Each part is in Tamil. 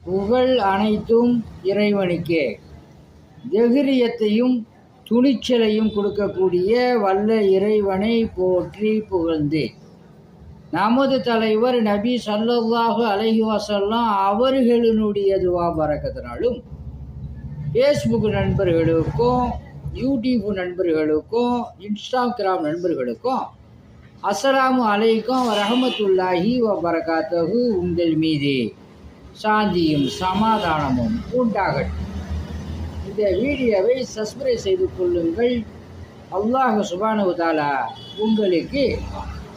புகழ் அனைத்தும் இறைவனுக்கே. தைரியத்தையும் துணிச்சலையும் கொடுக்கக்கூடிய வல்ல இறைவனை போற்றி புகழ்ந்து, நமது தலைவர் நபி ஸல்லல்லாஹு அலைஹி வஸல்லம் அவர்களினுடைய துவா பரக்கத்தினாலும் ஃபேஸ்புக் நண்பர்களுக்கும், யூடியூப் நண்பர்களுக்கும், இன்ஸ்டாகிராம் நண்பர்களுக்கும் அஸ்ஸலாமு அலைக்கும் வரஹ்மத்துல்லாஹி வபரகாத்துஹு உங்கள் மீது சாந்தியும் சமாதானமும் உண்டாகட்டும். இந்த வீடியோவை சப்ஸ்கிரைப் செய்து கொள்ளுங்கள். அல்லாஹ் சுப்ஹானஹு வ தஆலா உங்களுக்கு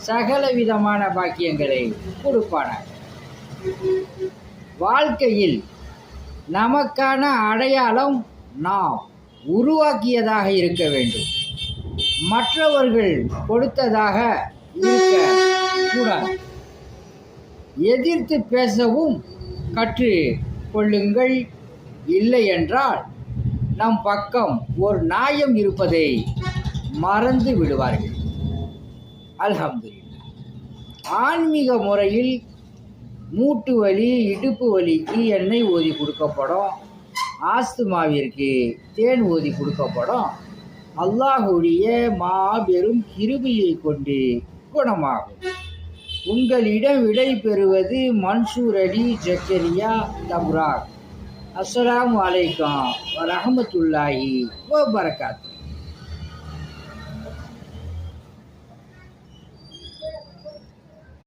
சகல விதமான பாக்கியங்களை கொடுப்பானார். வாழ்க்கையில் நமக்கான அடையாளம் நாம் உருவாக்கியதாக இருக்க வேண்டும், மற்றவர்கள் கொடுத்ததாக இருக்க கூடாது. எதிர்த்து பேசவும் கற்று கொள்ளுங்கள். இல்லை என்றால் நம் பக்கம் ஒரு நியாயம் இருப்பதை மறந்து விடுவார்கள். அல்ஹம்துலில்லாஹ். ஆன்மீக முறையில் மூட்டு வலி, இடுப்பு வலிக்கு எண்ணெய் ஊதி கொடுக்கப்படும். ஆஸ்துமாவிற்கு தேன் ஊதி கொடுக்கப்படும். அல்லாஹுடைய மாபெரும் கிருபையை கொண்டு குணமாகும். உங்களிடம் விடை பெறுவது மன்சூர் அலி ஜக்கரியா தப்ராக். அஸ்ஸலாமு அலைக்கும் வரஹ்மத்துல்லாஹி வபரகாத்துஹு.